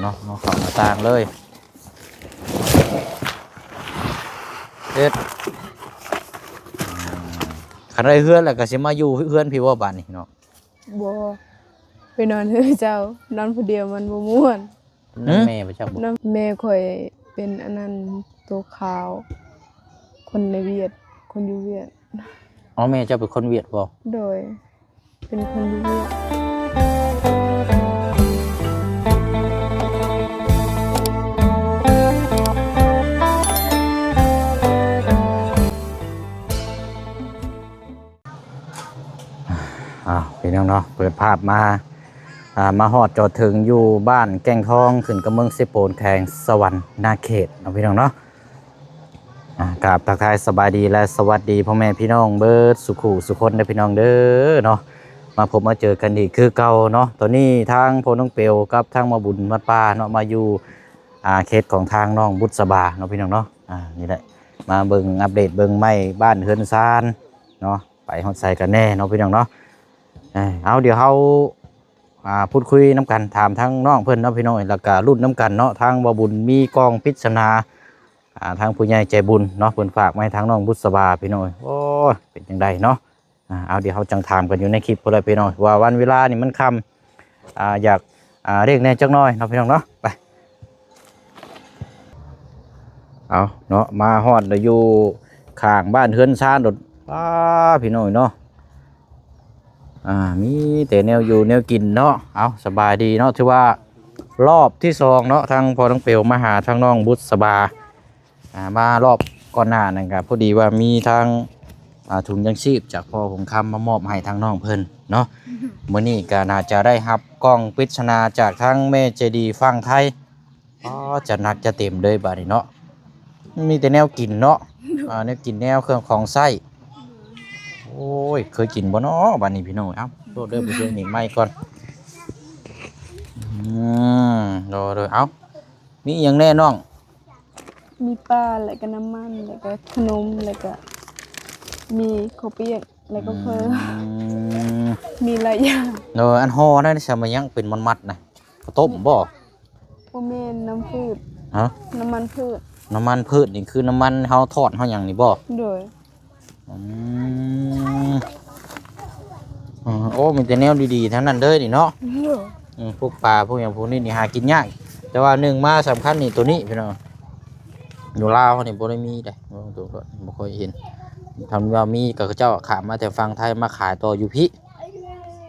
เนาะเข้าหน้าต่างเลยเด็ดคันได้เฮือนแล้วก็สิมาอยู่เฮือนพี่ว่าบ้านนี่เนาะ บ่ไปนอนเฮือเจ้านอนผู้เดียวมันบ่ม่วน นั่นแม่ไปจักบ่ น้ำแม่ข่อยเป็นอันนั้นตัวขาว คนในเวียดคนอยู่เวียด อ๋อแม่เจ้าเป็นคนเวียดบ่ โดยเป็นคนอยู่เวียด พี่น้องเนาะเปิดภาพมาฮอดจอดถึงอยู่บ้านแก้งทองขึ้นกับเมืองเซโปนแขงสวรรค์นาเขตเนาะพี่น้องเนาะกราบทักทายสบายดีและสวัสดีพ่อแม่พี่น้องเบิดสุขุสุคนเด้อพี่น้องเด้อเนาะมาพบมาเจอกันอีกคือเก่าเนาะตอนนี้ทางโพน้องเปียวกับทางมาบุญวัดป่าเนาะมาอยู่เขตของทางน้องบุษบาเนาะพี่น้องเนาะนี่แหละมาเบิ่งอัปเดตเบิ่งไม้บ้านเฮือนซานเนาะไปฮอดใส่กันแน่เนาะพี่น้องเนาะเอาเดี๋ยวเขาพูดคุยน้ำกันถามทั้งน้องเพื่อนน้องพี่น้องแล้วก็รุ่นน้ำกันเนาะทางบ่บุญมีกองพิจารณาทางผู้ใหญ่ใจบุญเนาะเพื่อนฝากมาให้ทางน้องบุษบาพี่น้องโอ้เป็นยังไงเนาะเอาเดี๋ยวเขาจังถามกันอยู่ในคลิปพอเลยพี่น้องว่าวันเวลานี่มันค่ำอยากเรียกแน่จักหน่อยเนาะพี่น้องเนาะไปเอาเนาะมาฮอดอยู่ข้างบ้านเฮือนซานโดดพี่น้องเนาะมีแต่แนวอยู่แนวกินเนาะเอาสบายดีเนาะถือว่ารอบที่สองเนาะทางพอต้องเปลวมาหาทางน้องบุษบามารอบก่อนหน้านั่นครับพอดีว่ามีทางถุงยังชีพจากพ่อผมคำมามอบให้ทางน้องเพิ่นเนาะมื้อนี้ก็น่าจะได้รับกล้องปริศนาจากทางแม่เจดีฝั่งไทยจะหนักจะเต็มเลยบัดนี้เนาะมีแต่แนวกินเนาะแนวกินแนวเครื่องของไส้โอ้ยเคยกินบ่เนาะบ้านนี้พี่น้องเอ้าโดดเด้อไปเชื่อหนิงไม้ก่อนโดดเอ้ามีหยังแน่น้องมีปลาแล้วก็น้ำมันแล้วก็ขนมแล้วก็มีข้าวเปียกแล้วก็เพิ่มมีหลายอย่างอันห่อนั่นใช่มั้ยยังเป็นมัดๆนะข้าวต้มบ่บ่แม่นน้ำพืชฮะน้ำมันพืชนี่คือน้ำมันเฮาทอดเฮาหยังนี่บ่โดยโอ้มีแต่แนวดีๆทั้งนั้นเลยนี่เนาะพวกปลาพวกอย่างพวกนี้นี่หากินยากแต่ว่าหนึ่งมาสำคัญนี่ตัวนี้พี่น้องอยู่ลาวเขานี่บ่ได้มีได้ตัวบ่ค่อยเห็นทำว่ามีกับเจ้าขามมาแต่ฟังไทยมาขายต่ออยู่พี่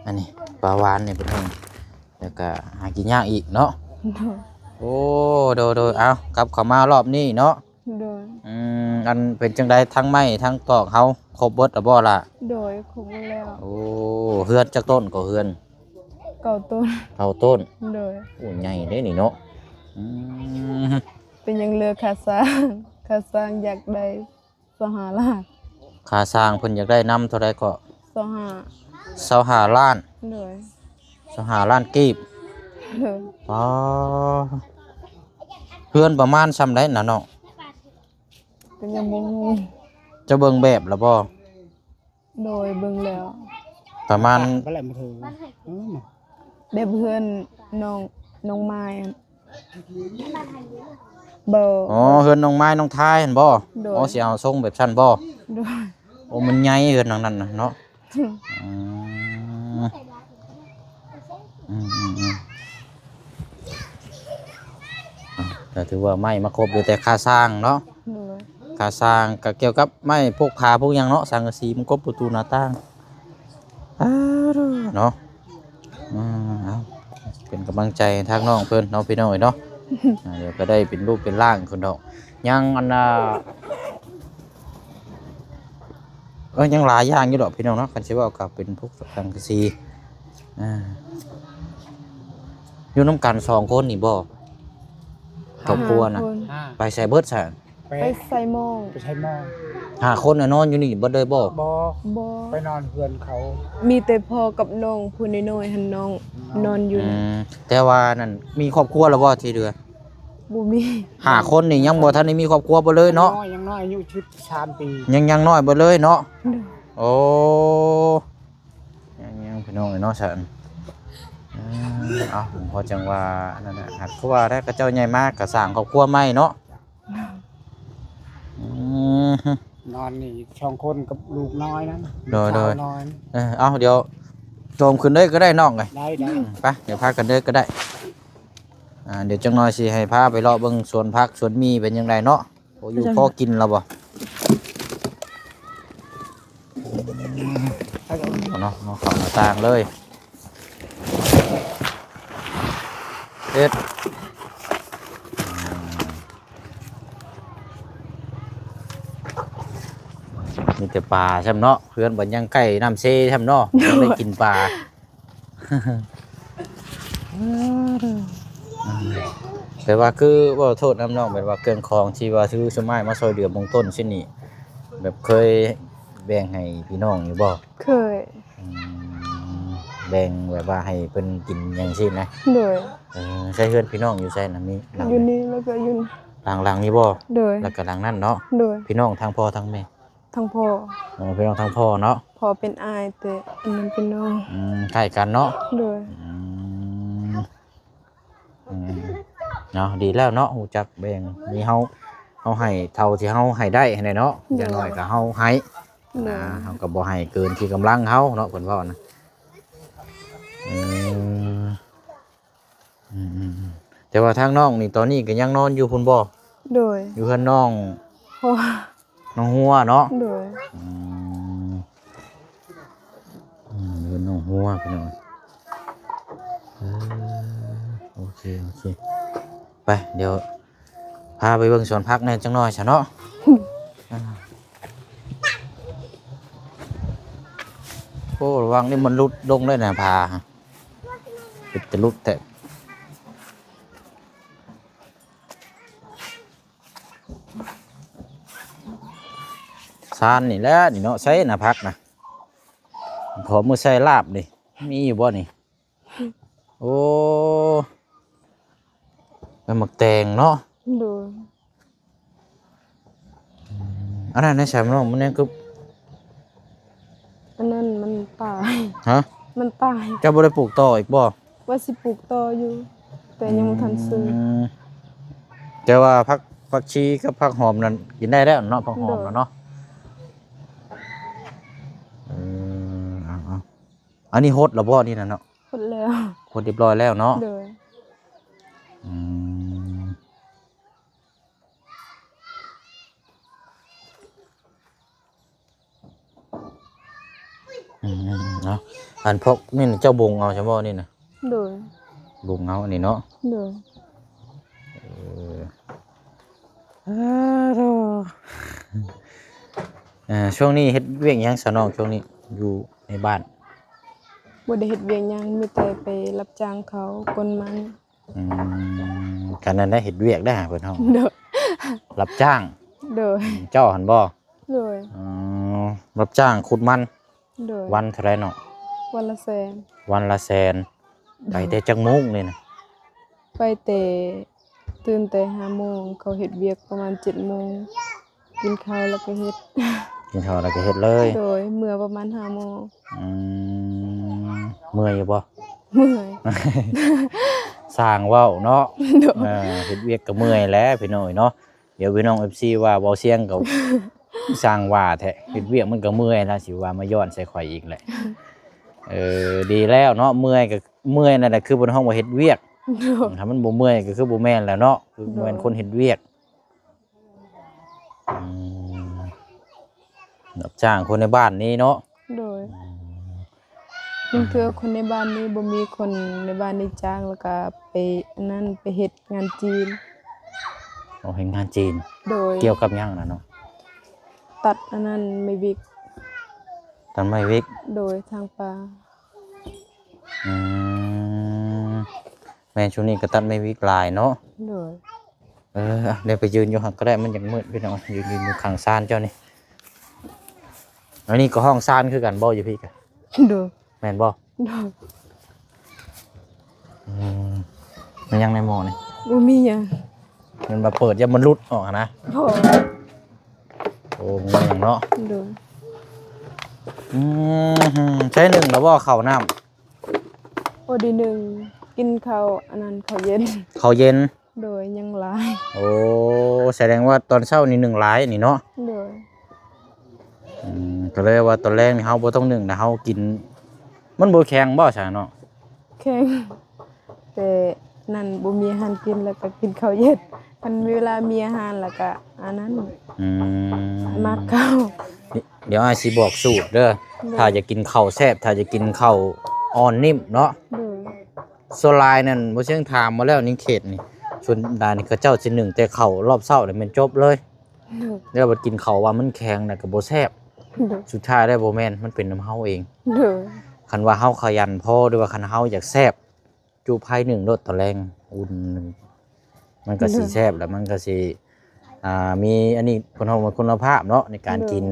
อันนี้ปลาวานนี่เป็นต้นแล้วก็หากินยากอีกเนาะโอ้โดยเอากลับเข้ามารอบนี้เนาะอันเป็นจังไดทั้งไม้ทั้งตอกเฮาครบเบิดแล้วบ่ล่ะโดยครบแล้วโอ้เฮือนจักต้นก็เฮือนเก่าต้นโดยโอ้ใหญ่เด้นี่เนาะเป็นยังเลือค่าสร้างอยากได้25 ล้านค่าสร้างเพิ่นอยากได้นำเท่าใดก็25 ล้านโดย25 ล้านกีบอ๋อเฮือนประมาณซำใดน่ะเนาะเป็นยังบ่ฮู้จะเบิ่งแบบแล้วบ่โดยเบิ่งแล้วประมาณแบบเพื่อนน้องไม้บ่อ๋อเฮือนน้องไม้น้องทายหั่นบ่อ๋อสิเอาทรงแบบซั่นบ่โดยโอ้มันใหญ่เฮือนนั้นน่ะเนาะแต่ถือว่าไม้มาครบอยู่แต่ค่าสร้างเนาะค่าสร้างก็เกี่ยวกับไม้พวกผาพวกหยังเนาะสังกะสีมันครบประตูหน้าต่างเนาะเป็นกำลังใจทางน้องเพิ่นเนาะพี่น้อยเนาะเดี๋ยวก็ได้เป็นรูปเป็นร่างคนดอกยังอันยังหลายอย่างอยู่ดอกพี่น้องเนาะคันสิว่ากับเป็นพวกสังกะสีอยู่น้ำกัน2 คนนี่บ่ครอบครัวน่ะไปใส่เบิดซะไปใส่หม้อ5 คนน่ะนอนอยู่นี่เบิดเลยบ่ไปนอนเฮือนเขามีแต่พ่อกับน้องผู้น้อยๆหั่นน้องนอนอยู่แต่ว่านั่นมีครอบครัวแล้วบ่ที่เดือบ่มี5 คนนี่ยังบ่ทันได้มีครอบครัวบ่เลยเนาะยังน้อยอายุ13 ปียังน้อยบ่เลยเนาะโอ้ยังพี่น้องเนาะซั่น เอาพอจังว่านั่นน่ะหัดเพราะว่าได้กระเจ้าใหญ่มากก็สร้างครอบครัวใหม่เนาะอืม นอนนี่ช่องคนกับลูกน้อยนั้น โดย สาวน้อย เอาเดี๋ยวโจมขึ้นเด้อก็ได้น้องไง ได้ ไปเดี๋ยวพากันเด้อก็ได้เดี๋ยวจังน้อยสิให้พาไปเลาะเบิ่งสวนผักสวนมีเป็นยังไงเนาะโอ้อยู่พอกินแล้วบ่เอาเนาะเข้าหน้าต่างเลยเด็ดมีแต่ปลาใช่ไหมเนาะเพื่อนบ่ยังใกล้น้ำเซใช่ไหมเนาะยังได้กินปลาแต่ว่าคือว่าโทษน้ำน้องแบบว่าเกินคลองที่ว่าซื้อสมัยมาซอยเดือบงต้นเช่นนี้แบบเคยแบ่งให้พี่น้องอยู่บ่ เคย แบ่งแบบว่าให้เพิ่นกินอย่างเช่นนะ โดย ใช้เพื่อนพี่น้องอยู่ใช่นะมีหลัง อยู่นี่แล้วก็อยู่ หลังนี้บ่ โดย แล้วก็หลังนั่นเนาะ โดย พี่น้องทางพ่อทางแม่ ทั้งพ่อ พี่น้องทางพ่อเนาะ พอเป็นอายแต่อันนั้นเป็นน้อง ใกล้กันเนาะ โดย เนาะดีแล้วเนาะฮู้จักแบ่งมีเฮาให้เท่าที่เฮาให้ได้ให้ได้เนาะอย่างน้อยก็เฮาให้ โดย เฮาก็บ่ให้เกินที่กำลังเฮาเนาะเพิ่นเว้านะแต่ว่าทางน้องนี่ตอนนี้ก็ยังนอนอยู่พุ่นบ่ โดย อยู่เพิ่นน้อง พ่อ น้องหัวเนาะ โดย เพิ่นน้องหัวพี่น้องโอเคไปเดี๋ยวพาไปเบิ่งสวนผักแหน่จังน้อยซะเนาะโอ้ระวังนี่มันลุดลงเลยนะพาปิดจะลุดแต่ซานนี่แหละนี่เนาะใช้นะพักนะพอมือใส่ลาบนี่มีอยู่บ่นี่โอ้เป็นหมักแตงเนาะ โดย อันนั้นนะใช่ไหมน้องมันนี่คือ อันนั้นมันตาย ฮะ มันตาย เจ้าบ่ได้ปลูกต่ออีกบ่ ว่าสิปลูกต่ออยู่ แต่ยังไม่ทันซื้อ แต่ว่าผักชีกับผักหอมนั่นกินได้แล้วเนาะผักหอมแล้วเนาะเอาอันนี้ฮดแล้วบ่นี่นะเนาะ หมดแล้ว ฮดเรียบร้อยแล้วเนาะ โดย เนาะอันพกนี่เจ้าบงเอาใช่บ่นี่นะ โดย บงเอาอันนี้เนาะ โดย ช่วงนี้เฮ็ดเวียกหยังซะน้องช่วงนี้อยู่ในบ้าน บ่ได้เฮ็ดเวียงหยังมีแต่ไปรับจ้างเขากนมัน กันนั้นได้เฮ็ดเวียกได้หาเพิ่นเฮา โดย รับจ้าง โดย เจ้าหันบ่ โดย รับจ้างขุดมัน โดย วันเท่าไรเนาะ วันละแสน วันละแสนไปแต่จักโมงนี่นะ ไปแต่ตื่นแต่5 โมงเขาเฮ็ดเวียกประมาณ7 โมงกินข้าวแล้วก็เฮ็ด กินข้าวแล้วก็เฮ็ดเลย โดยเมื่อประมาณ5 โมง เมื่อยอยู่บ่ เมื่อย สร้างเว้าเนาะ โดย เฮ็ดเวียกก็เมื่อยแล้วพี่น้อยเนาะเดี๋ยวพี่น้อง FC ว่าเว้าเสียงก็ สร้างว่าแท้เฮ็ดเวียกมันก็เมื่อยแล้วสิว่ามาย้อนใส่ข่อยอีกแหละดีแล้วเนาะเมื่อยก็เมื่อยนั่นแหละคือบนห้องว่าเฮ็ดเวียก โดย ถ้ามันบ่เมื่อยก็คือบ่แม่นแล้วเนาะคือบ่แม่นคนเฮ็ดเวียกรับจ้างคนในบ้านนี้เนาะ โดยบางเทื่อคนในบ้านนี้บ่มีคนในบ้านนี้จ้างแล้วก็ไปอันนั้นไปเฮ็ดงานจีน เอาให้งานจีน โดย เกี่ยวกับหยังน่ะเนาะ ตัดอันนั้นไม่วิก ตันไม้วิก โดยทางป่า แม่นช่วงนี้ก็ตัดไม้วิกหลายเนาะ โดย เดี๋ยวไปยืนอยู่หั่นก็ได้มันยังมืดพี่น้องยืนอยู่ข้างศาลเจ้านี่อันนี้ก็ห้องศาลคือกันบ่อยู่พี่กะ โดย แม่นบ่ โดย มันยังในหม้อนี่ บ่มีหยัง มันมาเปิดอย่ามันหลุดออกนะ พอ โอ้มันยังเนาะ โดย ใช้หนึ่งแล้วบ่เข้าน้ำ โอดีหนึ่ง กินข้าวอันนั้นข้าวเย็น ข้าวเย็น โดยยังหลาย โอ้แสดงว่าตอนเช้านี่1หลายนี่เนาะ โดย ก็เลยว่าตอนแรกนี่เฮาบ่ต้องนึ่งนะเฮากินมันบ่แข็งบ่ซะเนาะ แข็งแต่นั่นบ่มีอาหารกินแล้วก็กินข้าวเย็นคันเวลามีอาหารแล้วก็อันนั้น อืม มักข้าว เดี๋ยวอ้ายสิบอกสูตรเด้อถ้าจะกินข้าวแซ่บถ้าจะกินข้าวอ่อนนิ่มเนาะ โดย โซลายนั่นบ่เชิงถามมาแล้วนี่เขตนี่ส่วนดานี่เขาเจ้าสินึ่งแต่ข้าวรอบเช้านี่แม่นจบเลย โดย แล้วบัดกินข้าวว่ามันแข็งน่ะก็บ่แซ่บ โดย สุดท้ายได้บ่แม่นมันเป็นน้ำเฮาเอง โดย คันว่าเฮาขยันพอหรือว่าคันเฮาอยากแซ่บจูไผหนึ่งรสตะแรงอุ่นหนึ่งมันก็สิแซ่บแล้วมันก็สิมีอันนี้คุณภาพเนาะในการกิน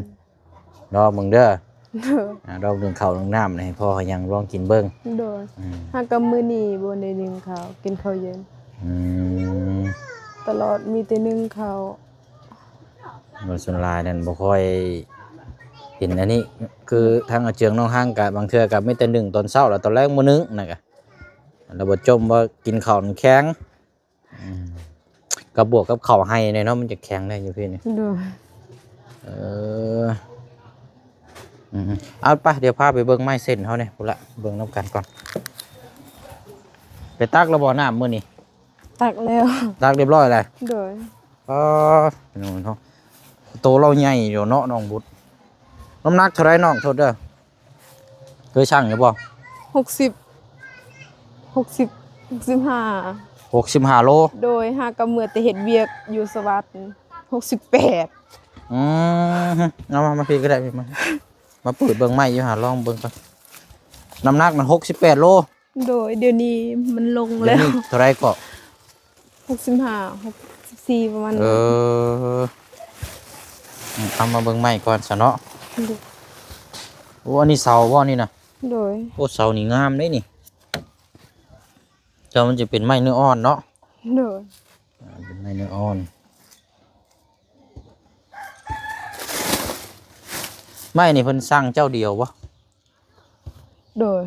รอมึงเด้อ โดย รอบนึงข้าวนึงน้ำให้พ่อเขายังลองกินเบิ่ง โดย อืม หากกับมื้อนี้บ่ได้นึ่งข้าวกินข้าวเย็น อืม ตลอดมีแต่นึ่งข้าว โดยส่วนหลายนั่นบ่ค่อยเห็นอันนี้คือทางอาเจืองน้องห้างกับบางเทื่อกับไม่แต่หนึ่งตอนเช้าแล้วตอนแรกมื้อนึงนั่นก็แล้วบ่จมว่ากินข้าวมันแข็งกับบวกกับข้าวให้เนี่ยเนาะมันจะแข็งได้อยู่พี่นี่ โดย เออเอาไปเดี๋ยวพาไปเบิ่งไม้เส้นเขาเนี่ยพุ่นละเบิ่งน้ำกันก่อนไปตักระบ่อน้ำมื้อนี้ ตักแล้ว ตักเรียบร้อยแล้ว โดย น้องเนาะโตเราใหญ่อยู่เนาะน้องบุตรน้ำหนักเท่าไรน้องโทษเด้อเคยชั่งหรือบ่ 65 65 โล โดยหากกับมื้อแต่เฮ็ดเวียกอยู่สวัสดิ์68 เอามาพี่ก็ได้พี่มาเปิดเบิ่งไม้อยู่หาลองเบิ่งก่อนน้ำหนักมัน68 โล โดยเดี๋ยวนี้มันลง เดี๋ย แล้ว ว นี้เท่าไรก็ 65 64ประมาณ เอ นั้น เอามาเบิ่งไม้ก่อนซะเนาะ โดย โอ้อันนี้เสาบ่นี่นะ โดย โอ้เสานี่งามเด้นี่เจ้ามันจะเป็นไม้เนื้ออ่อนเนาะ โดย เป็นไม้เนื้ออ่อนไม้นี่เพิ่นสร้างเจ้าเดียวบ่ โดย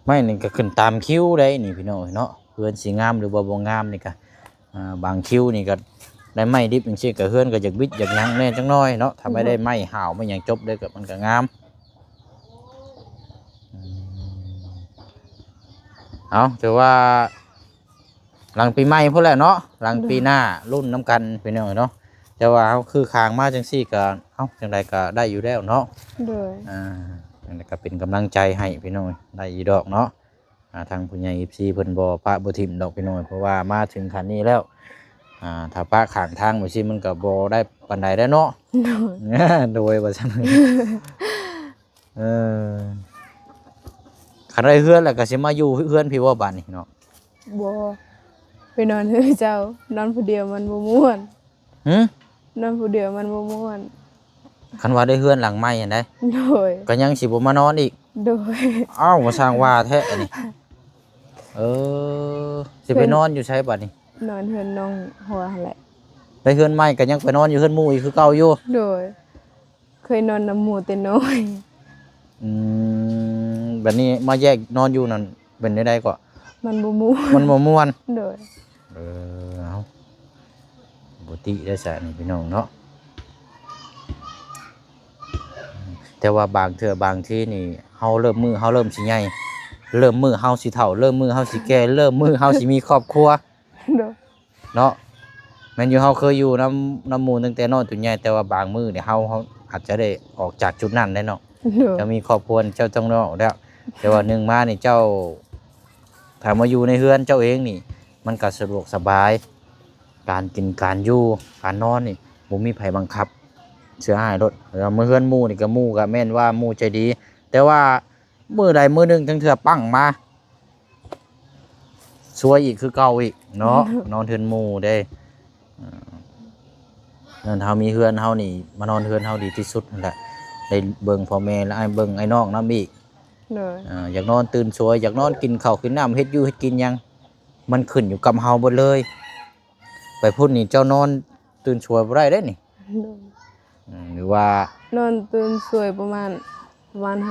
ไม้นี่ก็ขึ้นตามคิ้วได้นี่พี่น้องเนาะเฮือนสิงามหรือบ่งามนี่ก็บางคิ้วนี่ก็ได้ไม้ดิบจังซี่ก็เฮือนก็อยากบิดอยากหยังแน่จังน้อยเนาะถ้าไม่ได้ไม้ห่าวไม่หยังจบได้ก็มันก็งามเอาถือว่าหลังปีใหม่พุ่นแหละเนาะหลังปีหน้ารุ่นน้ำกันพี่น้องเนาะแต่ว่าเอาคือคางมาจังซี่ก็เอ้าจังไดก็ได้อยู่แล้วเนาะ โดย จังไดก็เป็นกำลังใจให้พี่น้องได้อีดอกเนาะทางผู้ใหญ่ FC เพิ่นบ่ปะบ่ทิ่มดอกพี่น้องเพราะว่ามาถึงขั้นนี้แล้วถ้าปะข้างทางบ่ซิมันก็บ่ได้ปานใดได้เนาะ โดย โดยว่าซั่นคันได้เฮือนแล้วก็สิมาอยู่เฮือนพี่ว่าบัดนี้เนาะ บ่ไปนอนเฮ้ยเจ้านอนผู้เดียวมันบ่ม่วน หึ นอนผู้เดียวมันบ่ม่วน คันว่าได้เฮือนหลังใหม่อันใด โดย ก็ยังสิบ่มานอนอีก โดย อ้าวมาสร้างว่าแท้อันนี้สิไปนอนอยู่ใช้บัดนี้ นอนเฮือนน้องหัวหั่นแหละ ไปเฮือนใหม่ก็ยังไปนอนอยู่เฮือนหมู่อีกคือเก่าอยู่ โดย เคยนอนน้ำหมูแต่น้อย แบบนี้มาแยกนอนอยู่นั่นเป็นได้ก็ มันบ่ม่วน มันบ่ม่วน โดย เอาบ่ติได้ซะนี่พี่น้องเนาะแต่ว่าบางเทื่อบางที่นี่เฮาเริ่มสิใหญ่เริ่มมือเฮาสิเฒ่าเริ่มมือเฮาสิแก่เริ่มมือเฮาสิมีครอบครัว โดย เนาะแม่นอยู่เฮาเคยอยู่น้ำหมู่ตั้งแต่น้อยจนใหญ่แต่ว่าบางมื้อเนี่ยเฮาอาจจะได้ออกจากจุดนั้นได้เนาะ โดย จะมีครอบครัวเจ้าต้องนอกแล้วแต่ว่าหนึ่งมานี่เจ้าถ้ามาอยู่ในเฮือนเจ้าเองนี่ มันก็สะดวกสบาย การกินการอยู่การนอนนี่บ่มีไผบังคับเสียหายรถแล้วมื้อเฮือนหมู่นี่ก็หมู่ก็แม่นว่าหมู่ใจดี แต่ว่ามื้อใดมื้อหนึงจังเทื่อปั้งมาซวยอีกคือเก่าอีกเนาะ นอนเฮือนหมู่เด้นั่นเฮามีเฮือนเฮานี่มานอนเฮือนเฮาดีที่สุดนั่นแหละได้เบิ่งพ่อแม่และเบิ่งไอ้น้องนำอีก โดย อยากนอนตื่นสวยอยากนอนกินข้าวกินน้ำเฮ็ดอยู่เฮ็ดกินหยังมันขึ้นอยู่กับเฮาหมดเลย ไปพูดนี่เจ้านอนตื่นสวยบ่ได้เด้นี่ โดย หรือว่าน อนตื่นสวยประมาณ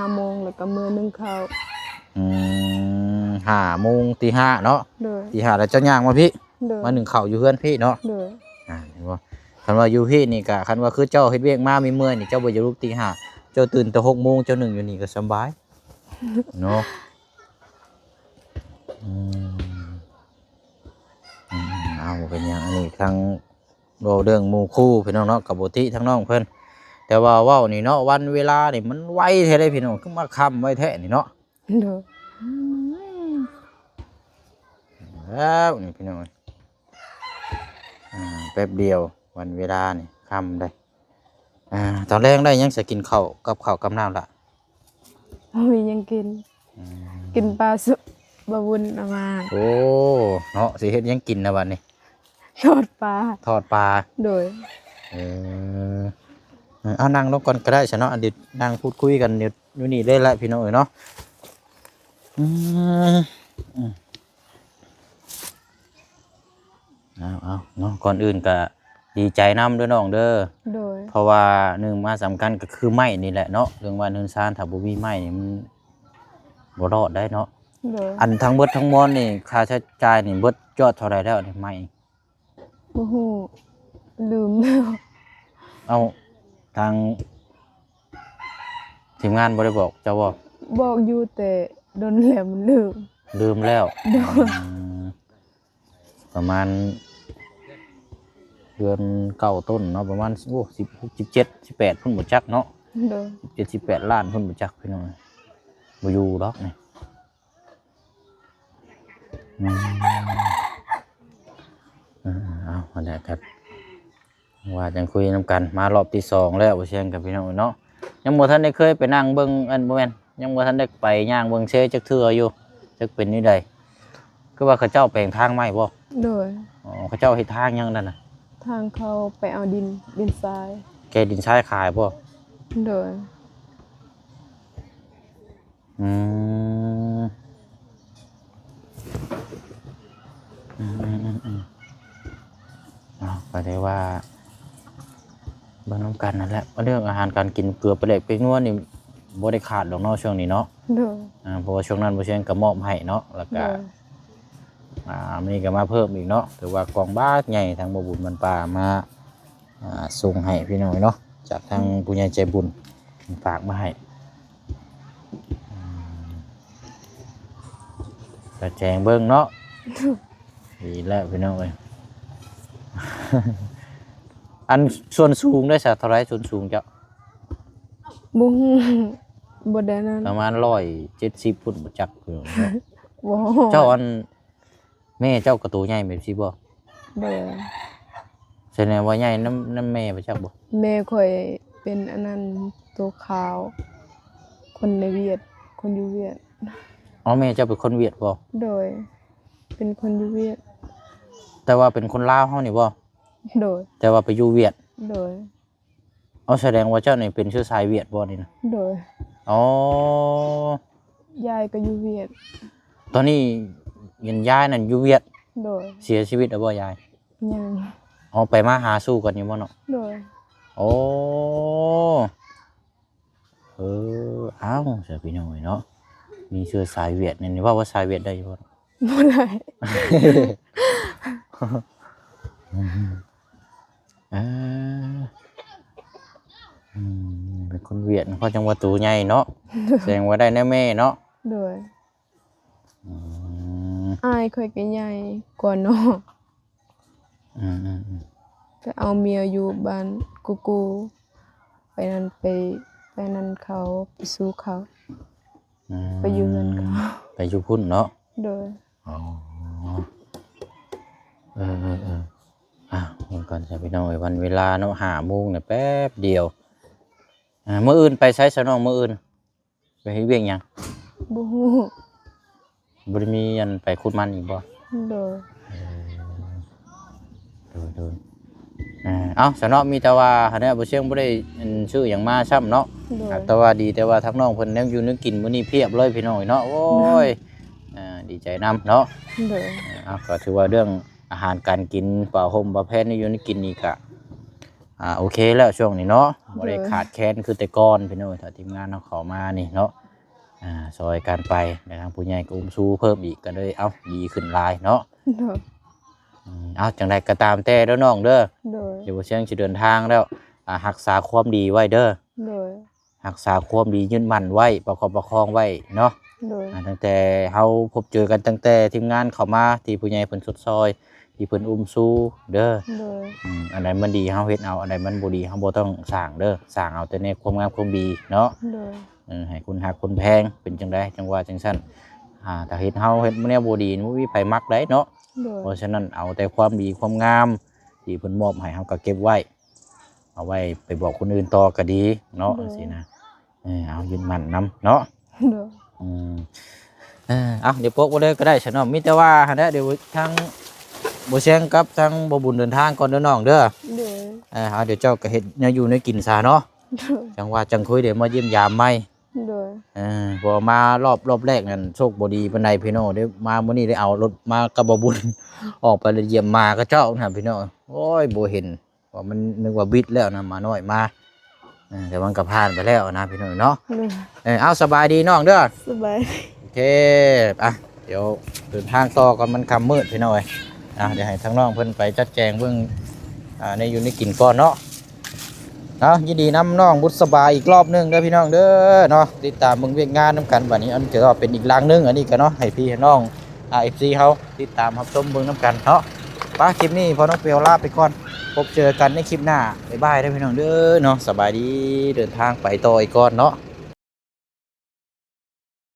5 โมงแล้วก็มื้อนึงข้าว 5 โมงตีห้าเนาะ โดย ตีห้าแล้วเจ้าย่างมาพี่ โดย มาหนึ่งข้าวอยู่เฮือนพี่เนาะ โดย เห็นบ่คันว่าอยู่พี่นี่ก็คันว่าคือเจ้าเฮ็ดเวียกมามีเมื่อยนี่เจ้าบ่อยากลุกตีห้าเจ้าตื่นแต่6 โมงเจ้าหนึ่งอยู่นี่ก็สำบายเนาะอืมเอาเป็นหยังอันนี้ทั้งเว้าเรื่องหมู่คู่พี่น้องเนาะกับบ่ติทั้งน้องเพิ่นแต่ว่าเว้านี่เนาะวันเวลานี่มันไวแท้เด้พี่น้องคือมาค่ำไว้แท้นี่เนาะ โดย แล้วนี่พี่น้องแป๊บเดียววันเวลานี่ค่ำได้ตอนแรกได้ยังจะกินข้าวกับข้าวกับน้ำละ บ่มีหยังกิน กินปลาสุบะวุนเอามา โอ้เนาะสิเฮ็ดหยังกินนะบัดนี้ ทอดปลา ทอดปลา โดย เออเอานั่งลงก่อนก็ได้ซะเนาะอันเดี๋ยวนั่งพูดคุยกันเดี๋ยวอยู่นี่เลยละพี่น้องเอ้ยเนาะเอาเนาะก่อนอื่นก็ดีใจนำด้วยน้องเด้อ โดย เพราะว่าหนึ่งมาสำคัญก็คือไม้นี่แหละเนาะเรื่องว่าเนินซานถ้าบ่มีไม้นี่มันบ่รอดได้เนาะ โดย อันทั้งเบิดทั้งมวลนี่ค่าใช้จ่ายนี่เบิดยอดเท่าไรแล้วนี่ไม้ บ่ฮู้ลืมแล้ว เอาทางทีมงานบ่ได้บอกเจ้าบ่ บอกอยู่แต่โดนแล้วมันลืม ลืมแล้ว โดย ประมาณเดือนเก้าต้นเนาะประมาณโอ้16 17 18พุ่นบ่จักเนาะ โดย 17 18ล้านพุ่นบ่จักพี่น้องบ่อยู่ดอกนี่เอาอันนี้ครับว่าจังคุยนำกันมารอบที่2แล้วบ่เชียงกับพี่น้องเนาะยังบ่ทันได้เคยไปนั่งเบิ่งอันบ่แม่นยังบ่ทันได้ไปย่างเบิ่งเซจักเทื่ออยู่จักเป็นนี่ใดคือว่าเขาเจ้าแปลงทางใหม่บ่ โดย อ๋อเขาเจ้าเฮ็ดทางยังนั่นน่ะ ทางเขาไปเอาดินทราย แกดินทรายขายบ่ โดย อืมก็ได้ว่าเบิ่งนำกันนั่นแหละเรื่องอาหารการกินเกลือไปเล็กไปนัวนี่บ่ได้ขาดดอกเนาะช่วงนี้เนาะ โดย เพราะว่าช่วงนั้นบ่เชียงก็มอบให้เนาะแล้ว โด ก็ ย มีก็มาเพิ่มอีกเนาะถือว่ากองบ้าใหญ่ทางบ่บุญบรรปามาส่งให้พี่น้อยเนาะจากทางผู้ใหญ่ใจบุญฝากมาให้กระแจงเบิ่งเนาะดีแล้วพี่น้องเอ้ย อันส่วนสูงได้สักเท่าไรส่วนสูงเจ้า บ่ฮู้บ่ได้นั้น ประมาณ170ฟุตบ่จักพี่น้องเนาะ บ่ เจ้าอันแม่เจ้ากระตูใหญ่แบบซี่บ่ โดย แสดงว่าใหญ่น้ำแม่บ่จักบ่ แม่ข่อยเป็นอันนั้นตัวขาว คนในเวียด คนอยู่เวียด อ๋อแม่เจ้าเป็นคนเวียดบ่ โดย เป็นคนอยู่เวียด แต่ว่าเป็นคนลาวเฮานี่บ่ โดย แต่ว่าไปอยู่เวียด โดย เอาแสดงว่าเจ้านี่เป็นเชื้อสายเวียดบ่นี่นะ โดย อ๋อย ายก็อยู่เวียด ตอนนี้ยันยายนั่นอยู่เวียด โดย เสียชีวิตแล้วบ่ยาย ยัง อ๋อไปมาหาสู่กันอยู่บ่เนาะ โดย โอ้เอ้าเสียพี่น้อยเนาะมีเชื้อสายเวียดนี่ว่าสายเวียดได้อยู่บ่ บ่ได้ อ่าเป็นคนเวียดเพราะจังหวัดตูใหญ่เนาะแสดงว่าได้แม่เนาะ โดย อืม อายข่อยก็ใหญ่กว่าน้อง อืม ไปเอาเมียอยู่บ้านกูไปนั่นเขาไปสู้เขา ไปอยู่เงินเขา ไปอยู่พุ่นเนาะ โดย อ๋อวันก่อนจะไปนอนวันเวลาเนาะ5 โมงเนี่ยแป๊บเดียวมื้ออื่นไปใช้สนองมื้ออื่นไปเฮ็ดเวียกหยัง บ่ฮู้ บ่ได้มีอันไปขุดมันอีกบ่ โดย โดยเอ้าสนอมีแต่ว่าหันเนี่ยบ่เชียงบ่ได้อันชื่อหยังมาซ้ำเนาะ โดย แต่ว่าดีแต่ว่าทั้งน้องเพิ่นแนมอยู่นึกกินมื้อนี้เพียบเลยพี่น้องเนาะโอ้ยดีใจนํเนาะ โดย ก็ถือว่าเรื่องอาหารการกินป่าห่มป่าแพทย์นี่อยู่ในกินนี่ก็โอเคแล้วช่วงนี้เนาะบ่ได้ขาดแคลนคือแต่ก่อนพี่น้องถ้าทีมงานเราเข้ามานี่เนาะ ซอยกันไปในทางผู้ใหญ่ก็อุ้มสู้เพิ่มอีกก็เลยเอ้าดีขึ้นหลายเนาะ โดย เอาจังไดก็ตามแต่เด้อน้องเด้อ โดย เดี๋ยวบ่เชียงสิเดินทางแล้วรักษาความดีไว้เด้อ โดย รักษาความดียึดมั่นไว้ประคับประคองไว้เนาะ โดย ตั้งแต่เฮาพบเจอกันตั้งแต่ทีมงานเข้ามาที่ผู้ใหญ่เพิ่นสุดซอยที่เพิ่นอุ้มสู้เด้อ โดย อันใดมันดีเฮาเฮ็ดเอาอันใดมันบ่ดีเฮาบ่ต้องสร้างเด้อสร้างเอาแต่ในความงามความดีเนาะ โดย ให้คุณฮักคุณแพงเป็นจังไดจังว่าจังซั่นถ้าเฮ็ดเฮาเฮ็ดแนวบ่ดีมันบ่มีไผมักได้เนาะ โดย เพราะฉะนั้นเอาแต่ความดีความงามที่เพิ่นมอบให้เฮาก็เก็บไว้เอาไว้ไปบอกคนอื่นต่อก็ดีเนาะสินะเอายืนมั่นนํเนาะ โดย อืมเอาเดี๋ยวโป๊กบ่เลยก็ได้ฉันเนาะมีแต่ว่าหั่นแหละเดี๋ยวทางบ่เชียงกับทางบ่บุญเดินทางก่อนเด้อน้องเด้อ โดย เอาเดี๋ยวเจ้าก็เฮ็ดแนวอยู่ในกินซะเนาะ โดย จังว่าจังคุยเดี๋ยวมาเยี่ยมยามใหม่ โดย บ่มารอบแรกนั่นโชคบ่ดีปานใดพี่น้องเด้มามื้อนี้ได้เอารถมากับบ่บุญ ออกไปเลยเยี่ยมมาก็เจ้าน่ะพี่น้องโอ้ยบ่เห็นว่ามันนึกว่าบิดแล้วนะมาน้อยมาแต่มันก็ผ่านไปแล้วนะพี่น้องเนาะ โดย เอาสบายดีน้องเด้อ สบาย โอเคเดี๋ยวเดินทางต่อก่อนมันค่ำมืดพี่น้อยเดี๋ยวให้ทางน้องเพิ่นไปจัดแจงเบิ่งในอยู่ในกินก่อนเนาะยินดีนำน้องบุษบาอีกรอบหนึงเด้อพี่น้องเด้อเนาะติดตามเบิ่งเวียกงานนํกันบัดนี้อันจะเป็นอีกหลังหนึงอันนี้ก็เนาะให้พี่ให้น้องFC เฮาติดตามรับชมเบิ่งนํกันเนาะไปคลิปนี้พอน้องเปียวลาไปก่อนพบเจอกันในคลิปหน้าบ๊ายบายเด้อพี่น้องเด้อเนาะสบายดีเดินทางไปต่ออีกก่อนเนาะ